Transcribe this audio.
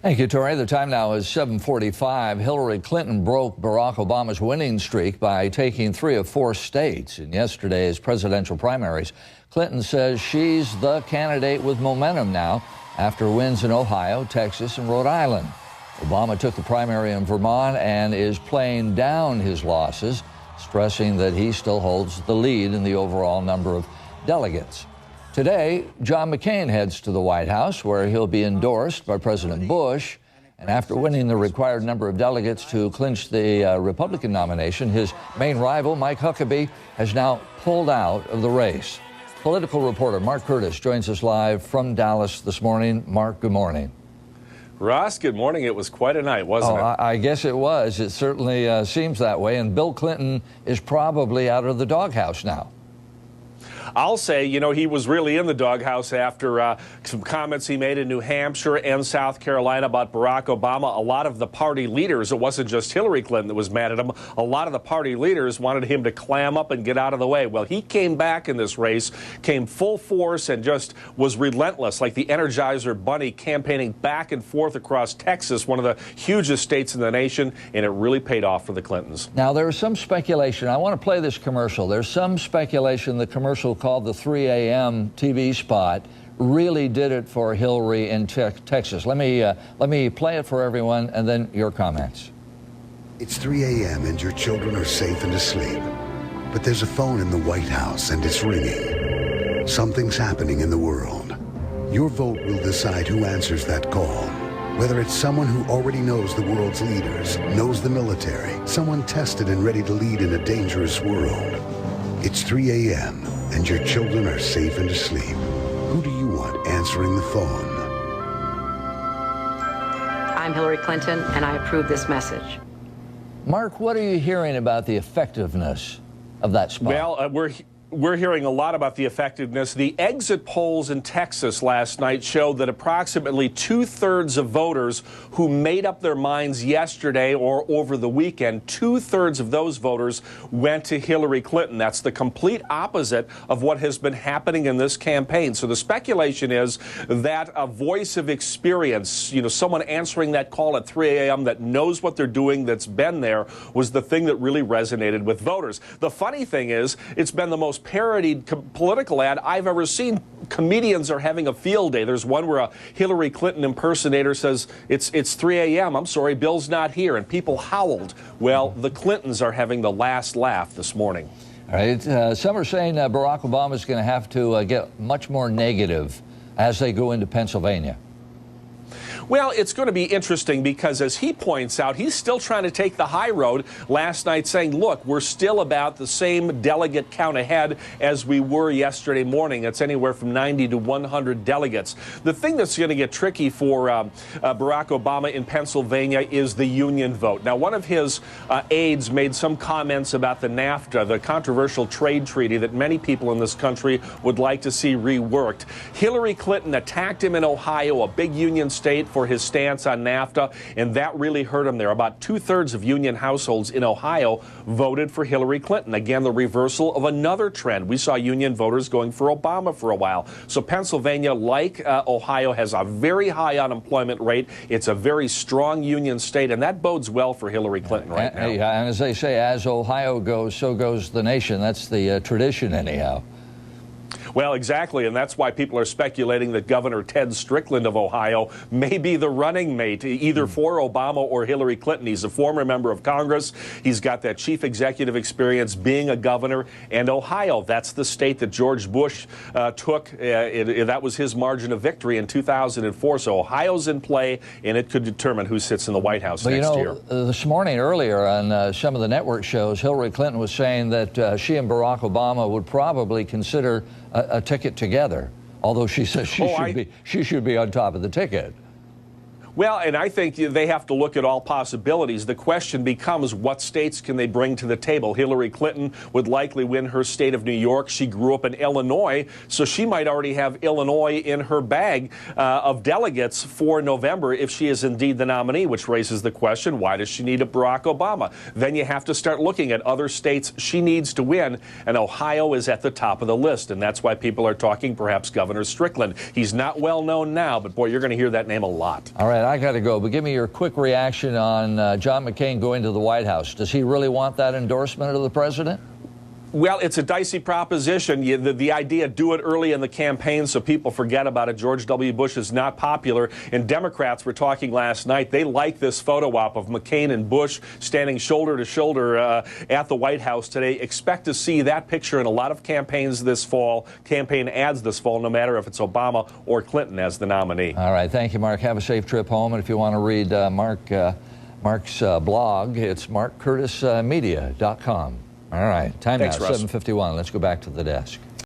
Thank you, Tori. The time now is 7:45. Hillary Clinton broke Barack Obama's winning streak by taking 3 of 4 states in yesterday's presidential primaries. Clinton says she's the candidate with momentum now after wins in Ohio, Texas, and Rhode Island. Obama took the primary in Vermont and is playing down his losses, stressing that he still holds the lead in the overall number of delegates. Today, John McCain heads to the White House, where he'll be endorsed by President Bush. And after winning the required number of delegates to clinch the Republican nomination, his main rival, Mike Huckabee, has now pulled out of the race. Political reporter Mark Curtis joins us live from Dallas this morning. Mark, good morning. Ross, good morning. It was quite a night, wasn't it? I guess it was. It certainly seems that way. And Bill Clinton is probably out of the doghouse now. I'll say, you know, he was really in the doghouse after some comments he made in New Hampshire and South Carolina about Barack Obama. A lot of the party leaders, it wasn't just Hillary Clinton that was mad at him, a lot of the party leaders wanted him to clam up and get out of the way. Well, he came back in this race, came full force and just was relentless, like the Energizer Bunny, campaigning back and forth across Texas, one of the hugest states in the nation, and it really paid off for the Clintons. Now, there is some speculation. I want to play this commercial. There's some speculation the commercial called the 3 a.m. TV spot really did it for Hillary in Texas. Let me play it for everyone, and then your comments. It's 3 a.m. and your children are safe and asleep. But there's a phone in the White House and it's ringing. Something's happening in the world. Your vote will decide who answers that call. Whether it's someone who already knows the world's leaders, knows the military, someone tested and ready to lead in a dangerous world. It's 3 a.m. and your children are safe and asleep. Who do you want answering the phone? I'm Hillary Clinton, and I approve this message. Mark, what are you hearing about the effectiveness of that spot? Well, we're hearing a lot about the effectiveness. The exit polls in Texas last night showed that approximately 2/3 of voters who made up their minds yesterday or over the weekend, 2/3 of those voters went to Hillary Clinton. That's the complete opposite of what has been happening in this campaign. So the speculation is that a voice of experience, you know, someone answering that call at 3 a.m. that knows what they're doing, that's been there, was the thing that really resonated with voters. The funny thing is, it's been the most parodied political ad I've ever seen. Comedians are having a field day. There's one where a Hillary Clinton impersonator says, it's 3 a.m. I'm sorry, Bill's not here. And people howled. Well, the Clintons are having the last laugh this morning. All right. Some are saying Barack Obama is going to have to get much more negative as they go into Pennsylvania. Well, it's going to be interesting because, as he points out, he's still trying to take the high road last night, saying, look, we're still about the same delegate count ahead as we were yesterday morning. It's anywhere from 90 to 100 delegates. The thing that's going to get tricky for Barack Obama in Pennsylvania is the union vote. Now, one of his aides made some comments about the NAFTA, the controversial trade treaty that many people in this country would like to see reworked. Hillary Clinton attacked him in Ohio, a big union state, for his stance on NAFTA, and that really hurt him there. About 2/3 of union households in Ohio voted for Hillary Clinton. Again, the reversal of another trend. We saw union voters going for Obama for a while. So Pennsylvania, like Ohio, has a very high unemployment rate. It's a very strong union state, and that bodes well for Hillary Clinton right now. Yeah, and as they say, as Ohio goes, so goes the nation. That's the tradition anyhow. Well, exactly, and that's why people are speculating that Governor Ted Strickland of Ohio may be the running mate, either for Obama or Hillary Clinton. He's a former member of Congress. He's got that chief executive experience being a governor. And Ohio, that's the state that George Bush took. That was his margin of victory in 2004. So Ohio's in play, and it could determine who sits in the White House next year. This morning earlier on some of the network shows, Hillary Clinton was saying that she and Barack Obama would probably consider a ticket together, although she says she should be on top of the ticket. Well, and I think they have to look at all possibilities. The question becomes, what states can they bring to the table? Hillary Clinton would likely win her state of New York. She grew up in Illinois, so she might already have Illinois in her bag of delegates for November if she is indeed the nominee, which raises the question, why does she need a Barack Obama? Then you have to start looking at other states she needs to win, and Ohio is at the top of the list, and that's why people are talking perhaps Governor Strickland. He's not well known now, but boy, you're going to hear that name a lot. All right. right, I got to go, but give me your quick reaction on John McCain going to the White House. Does he really want that endorsement of the president? Well, it's a dicey proposition. The idea, do it early in the campaign so people forget about it. George W. Bush is not popular. And Democrats were talking last night. They like this photo op of McCain and Bush standing shoulder to shoulder at the White House today. Expect to see that picture in a lot of campaigns this fall, campaign ads this fall, no matter if it's Obama or Clinton as the nominee. All right. Thank you, Mark. Have a safe trip home. And if you want to read Mark's blog, it's markcurtismedia.com. All right, time Thanks, now, Russ. 7:51. Let's go back to the desk.